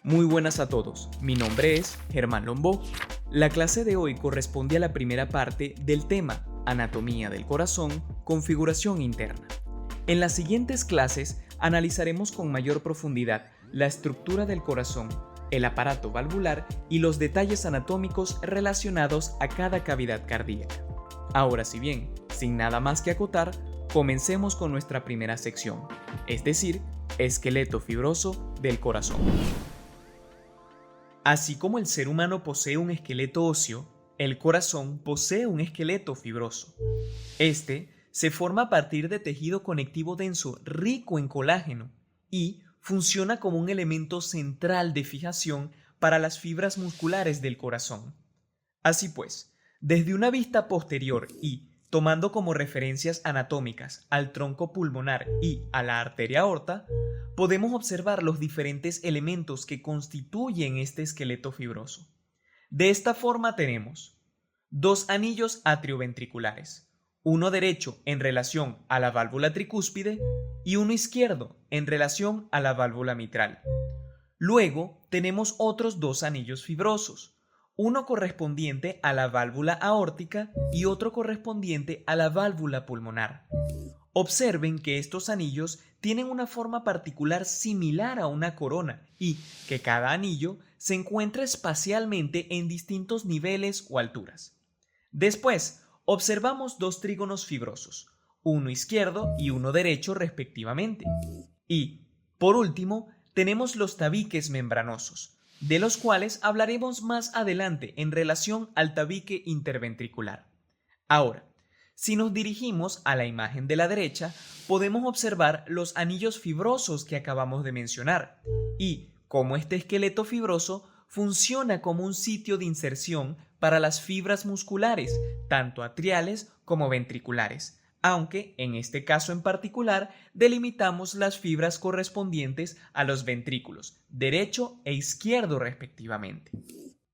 Muy buenas a todos, mi nombre es Germán Lombó. La clase de hoy corresponde a la primera parte del tema Anatomía del corazón, configuración interna. En las siguientes clases analizaremos con mayor profundidad la estructura del corazón, el aparato valvular y los detalles anatómicos relacionados a cada cavidad cardíaca. Ahora, si bien, sin nada más que acotar, comencemos con nuestra primera sección, es decir, esqueleto fibroso del corazón. Así como el ser humano posee un esqueleto óseo, el corazón posee un esqueleto fibroso. Este se forma a partir de tejido conectivo denso rico en colágeno y funciona como un elemento central de fijación para las fibras musculares del corazón. Así pues, desde una vista posterior y tomando como referencias anatómicas al tronco pulmonar y a la arteria aorta, podemos observar los diferentes elementos que constituyen este esqueleto fibroso. De esta forma tenemos dos anillos atrioventriculares, uno derecho en relación a la válvula tricúspide y uno izquierdo en relación a la válvula mitral. Luego tenemos otros dos anillos fibrosos, uno correspondiente a la válvula aórtica y otro correspondiente a la válvula pulmonar. Observen que estos anillos tienen una forma particular similar a una corona y que cada anillo se encuentra espacialmente en distintos niveles o alturas. Después, observamos dos trígonos fibrosos, uno izquierdo y uno derecho respectivamente. Y, por último, tenemos los tabiques membranosos, de los cuales hablaremos más adelante en relación al tabique interventricular. Ahora, si nos dirigimos a la imagen de la derecha, podemos observar los anillos fibrosos que acabamos de mencionar y cómo este esqueleto fibroso funciona como un sitio de inserción para las fibras musculares, tanto atriales como ventriculares, aunque en este caso en particular delimitamos las fibras correspondientes a los ventrículos, derecho e izquierdo respectivamente.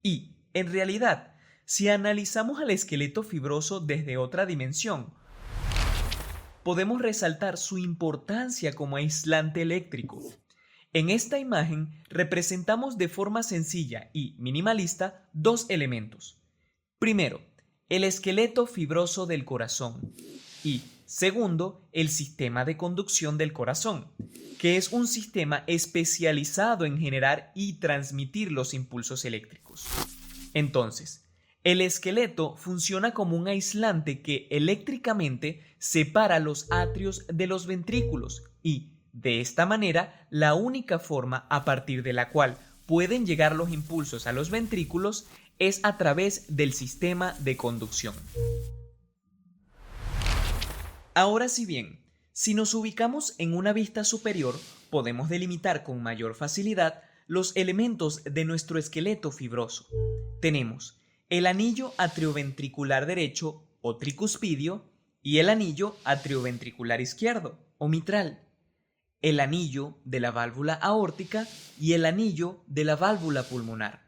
Y, en realidad, si analizamos al esqueleto fibroso desde otra dimensión, podemos resaltar su importancia como aislante eléctrico. En esta imagen representamos de forma sencilla y minimalista dos elementos. Primero, el esqueleto fibroso del corazón y, segundo, el sistema de conducción del corazón, que es un sistema especializado en generar y transmitir los impulsos eléctricos. Entonces, el esqueleto funciona como un aislante que eléctricamente separa los atrios de los ventrículos y, de esta manera, la única forma a partir de la cual pueden llegar los impulsos a los ventrículos es a través del sistema de conducción. Ahora, si bien, si nos ubicamos en una vista superior, podemos delimitar con mayor facilidad los elementos de nuestro esqueleto fibroso. Tenemos el anillo atrioventricular derecho o tricuspidio y el anillo atrioventricular izquierdo o mitral, el anillo de la válvula aórtica y el anillo de la válvula pulmonar.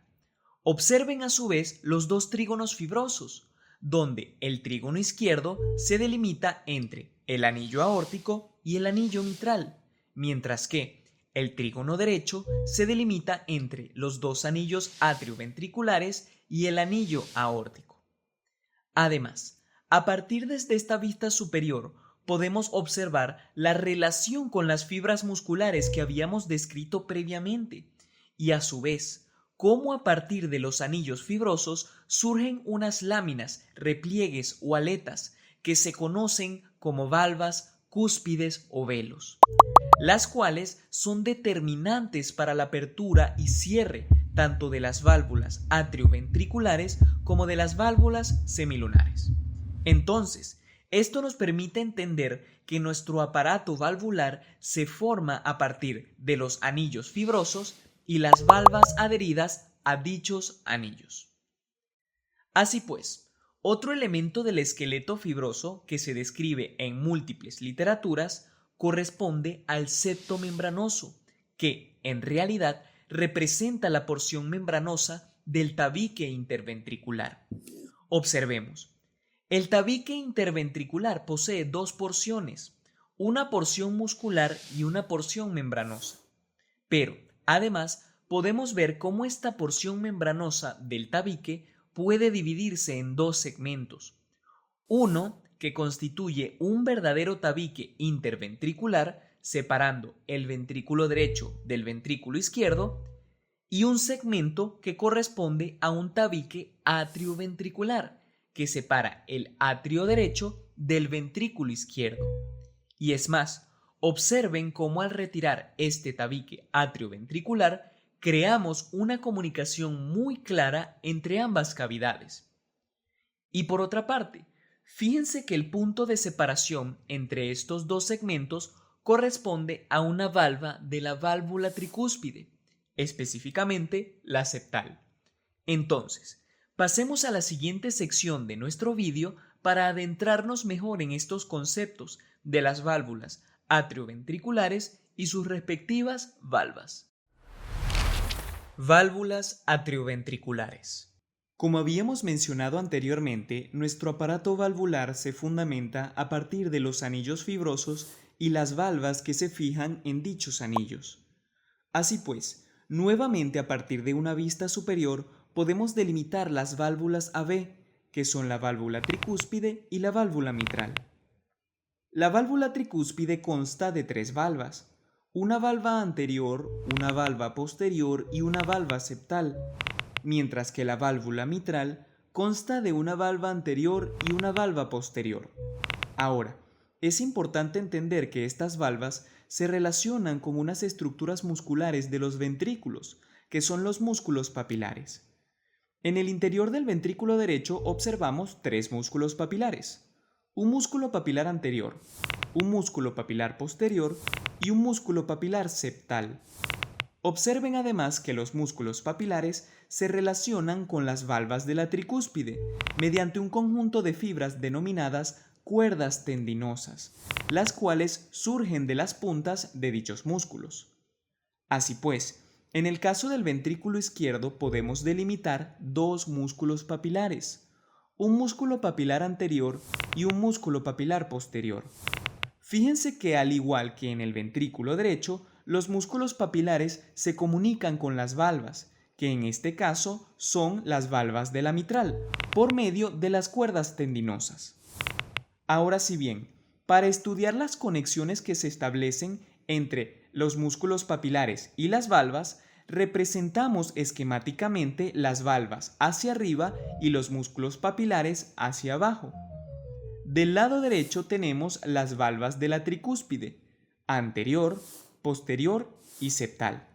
Observen a su vez los dos trígonos fibrosos, donde el trígono izquierdo se delimita entre el anillo aórtico y el anillo mitral, mientras que el trígono derecho se delimita entre los dos anillos atrioventriculares y el anillo aórtico. Además, a partir de esta vista superior, podemos observar la relación con las fibras musculares que habíamos descrito previamente y a su vez, cómo a partir de los anillos fibrosos surgen unas láminas, repliegues o aletas que se conocen como valvas, cúspides o velos, las cuales son determinantes para la apertura y cierre tanto de las válvulas atrioventriculares como de las válvulas semilunares. Entonces, esto nos permite entender que nuestro aparato valvular se forma a partir de los anillos fibrosos y las valvas adheridas a dichos anillos. Así pues, otro elemento del esqueleto fibroso que se describe en múltiples literaturas corresponde al septo membranoso, que en realidad representa la porción membranosa del tabique interventricular. Observemos. El tabique interventricular posee dos porciones, una porción muscular y una porción membranosa, pero además podemos ver cómo esta porción membranosa del tabique puede dividirse en dos segmentos. Uno que constituye un verdadero tabique interventricular, separando el ventrículo derecho del ventrículo izquierdo, y un segmento que corresponde a un tabique atrioventricular, que separa el atrio derecho del ventrículo izquierdo. Y es más, observen cómo al retirar este tabique atrioventricular, creamos una comunicación muy clara entre ambas cavidades. Y por otra parte, fíjense que el punto de separación entre estos dos segmentos corresponde a una valva de la válvula tricúspide, específicamente la septal. Entonces, pasemos a la siguiente sección de nuestro vídeo para adentrarnos mejor en estos conceptos de las válvulas atrioventriculares y sus respectivas valvas. Válvulas atrioventriculares. Como habíamos mencionado anteriormente, nuestro aparato valvular se fundamenta a partir de los anillos fibrosos y las valvas que se fijan en dichos anillos. Así pues, nuevamente a partir de una vista superior podemos delimitar las válvulas AB, que son la válvula tricúspide y la válvula mitral. La válvula tricúspide consta de tres valvas, una valva anterior, una valva posterior y una valva septal, mientras que la válvula mitral consta de una valva anterior y una valva posterior. Ahora, es importante entender que estas valvas se relacionan con unas estructuras musculares de los ventrículos, que son los músculos papilares. En el interior del ventrículo derecho observamos tres músculos papilares: un músculo papilar anterior, un músculo papilar posterior y un músculo papilar septal. Observen además que los músculos papilares se relacionan con las valvas de la tricúspide mediante un conjunto de fibras denominadas cuerdas tendinosas, las cuales surgen de las puntas de dichos músculos. Así pues, en el caso del ventrículo izquierdo podemos delimitar dos músculos papilares, un músculo papilar anterior y un músculo papilar posterior. Fíjense que al igual que en el ventrículo derecho, los músculos papilares se comunican con las valvas, que en este caso son las valvas de la mitral, por medio de las cuerdas tendinosas. Ahora si bien, para estudiar las conexiones que se establecen entre los músculos papilares y las valvas, representamos esquemáticamente las valvas hacia arriba y los músculos papilares hacia abajo. Del lado derecho tenemos las valvas de la tricúspide, anterior, posterior y septal,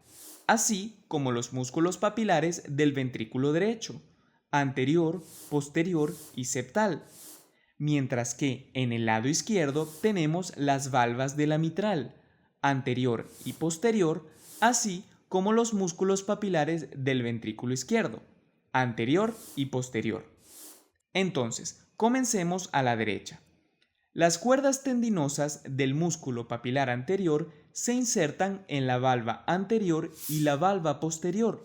así como los músculos papilares del ventrículo derecho, anterior, posterior y septal, mientras que en el lado izquierdo tenemos las valvas de la mitral, anterior y posterior, así como los músculos papilares del ventrículo izquierdo, anterior y posterior. Entonces, comencemos a la derecha. Las cuerdas tendinosas del músculo papilar anterior se insertan en la valva anterior y la valva posterior.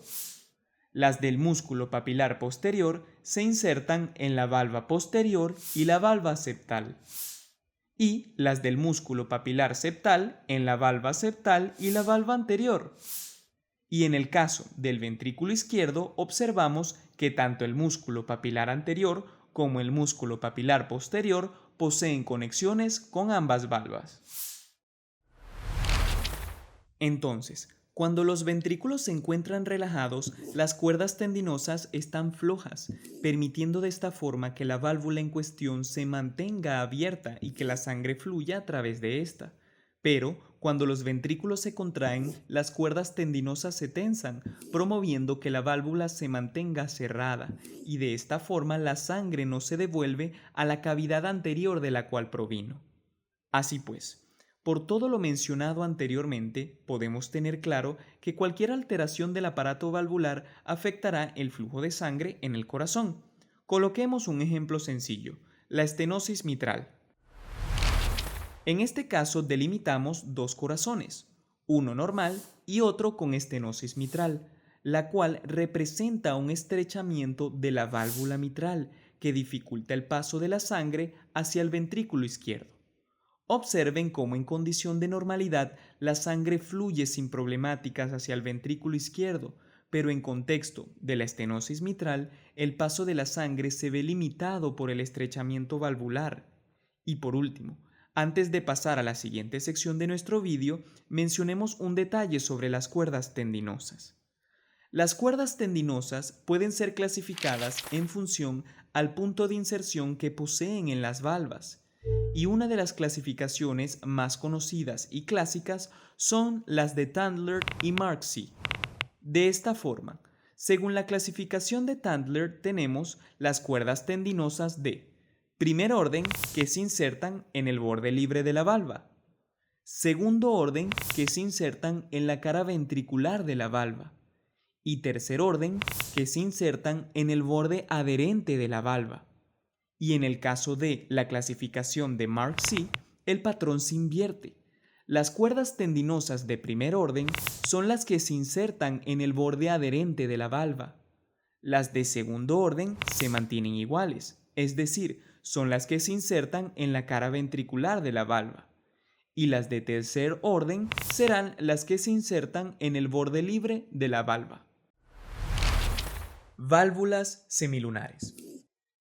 Las del músculo papilar posterior se insertan en la valva posterior y la valva septal. Y las del músculo papilar septal en la valva septal y la valva anterior. Y en el caso del ventrículo izquierdo observamos que tanto el músculo papilar anterior como el músculo papilar posterior poseen conexiones con ambas valvas. Entonces, cuando los ventrículos se encuentran relajados, las cuerdas tendinosas están flojas, permitiendo de esta forma que la válvula en cuestión se mantenga abierta y que la sangre fluya a través de esta. Pero, cuando los ventrículos se contraen, las cuerdas tendinosas se tensan, promoviendo que la válvula se mantenga cerrada, y de esta forma la sangre no se devuelve a la cavidad anterior de la cual provino. Así pues, por todo lo mencionado anteriormente, podemos tener claro que cualquier alteración del aparato valvular afectará el flujo de sangre en el corazón. Coloquemos un ejemplo sencillo: la estenosis mitral. En este caso delimitamos dos corazones, uno normal y otro con estenosis mitral, la cual representa un estrechamiento de la válvula mitral que dificulta el paso de la sangre hacia el ventrículo izquierdo. Observen cómo en condición de normalidad la sangre fluye sin problemáticas hacia el ventrículo izquierdo, pero en contexto de la estenosis mitral, el paso de la sangre se ve limitado por el estrechamiento valvular. Y por último, antes de pasar a la siguiente sección de nuestro vídeo, mencionemos un detalle sobre las cuerdas tendinosas. Las cuerdas tendinosas pueden ser clasificadas en función al punto de inserción que poseen en las valvas, y una de las clasificaciones más conocidas y clásicas son las de Tandler y Marksey. De esta forma, según la clasificación de Tandler, tenemos las cuerdas tendinosas de primer orden, que se insertan en el borde libre de la valva; segundo orden, que se insertan en la cara ventricular de la valva; y tercer orden, que se insertan en el borde adherente de la valva. Y en el caso de la clasificación de Marksey, el patrón se invierte. Las cuerdas tendinosas de primer orden son las que se insertan en el borde adherente de la valva. Las de segundo orden se mantienen iguales, es decir, son las que se insertan en la cara ventricular de la valva. Y las de tercer orden serán las que se insertan en el borde libre de la valva. Válvulas semilunares.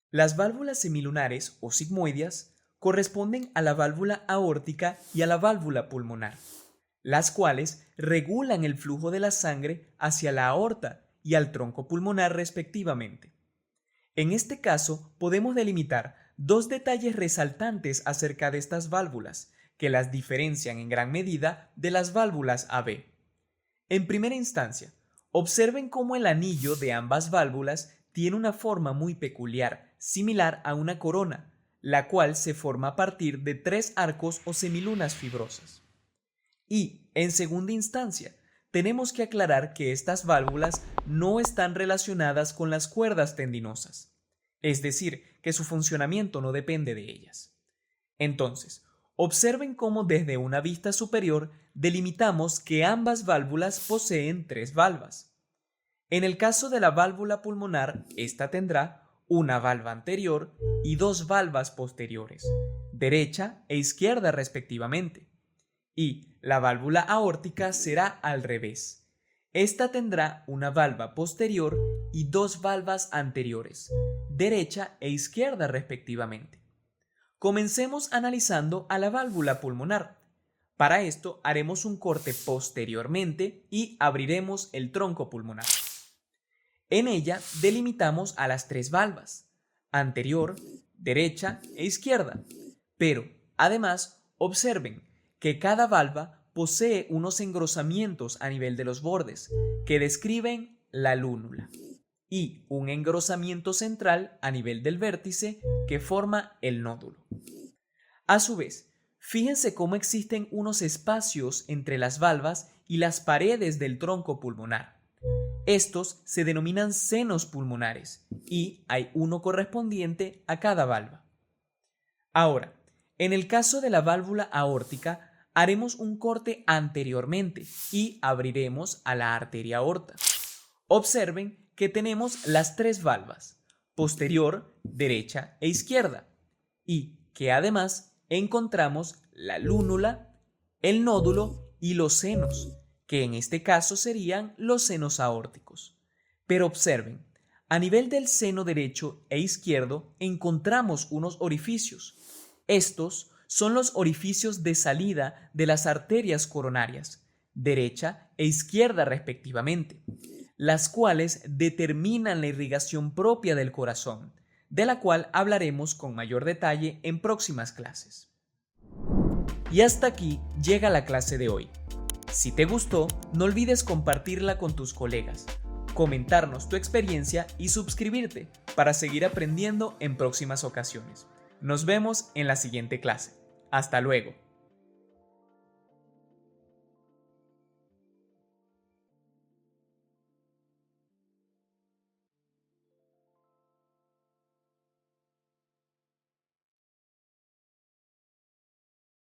Las válvulas semilunares o sigmoideas corresponden a la válvula aórtica y a la válvula pulmonar, las cuales regulan el flujo de la sangre hacia la aorta y al tronco pulmonar respectivamente. En este caso, podemos delimitar dos detalles resaltantes acerca de estas válvulas, que las diferencian en gran medida de las válvulas AB. En primera instancia, observen cómo el anillo de ambas válvulas tiene una forma muy peculiar, similar a una corona, la cual se forma a partir de 3 arcos o semilunas fibrosas. Y, en segunda instancia, tenemos que aclarar que estas válvulas no están relacionadas con las cuerdas tendinosas, es decir, que su funcionamiento no depende de ellas. Entonces, observen cómo desde una vista superior delimitamos que ambas válvulas poseen 3 valvas. En el caso de la válvula pulmonar, esta tendrá una valva anterior y 2 valvas posteriores, derecha e izquierda respectivamente. Y la válvula aórtica será al revés. Esta tendrá una valva posterior y 2 valvas anteriores, derecha e izquierda respectivamente. Comencemos analizando a la válvula pulmonar. Para esto haremos un corte posteriormente y abriremos el tronco pulmonar. En ella delimitamos a las 3 valvas, anterior, derecha e izquierda, pero además observen que cada valva posee unos engrosamientos a nivel de los bordes que describen la lúnula y un engrosamiento central a nivel del vértice que forma el nódulo. A su vez, fíjense cómo existen unos espacios entre las valvas y las paredes del tronco pulmonar. Estos se denominan senos pulmonares y hay uno correspondiente a cada valva. Ahora, en el caso de la válvula aórtica, haremos un corte anteriormente y abriremos a la arteria aorta. Observen que tenemos las 3 valvas, posterior, derecha e izquierda, y que además encontramos la lúnula, el nódulo y los senos, que en este caso serían los senos aórticos. Pero observen, a nivel del seno derecho e izquierdo encontramos unos orificios. Estos son los orificios de salida de las arterias coronarias, derecha e izquierda respectivamente, las cuales determinan la irrigación propia del corazón, de la cual hablaremos con mayor detalle en próximas clases. Y hasta aquí llega la clase de hoy. Si te gustó, no olvides compartirla con tus colegas, comentarnos tu experiencia y suscribirte para seguir aprendiendo en próximas ocasiones. Nos vemos en la siguiente clase. Hasta luego.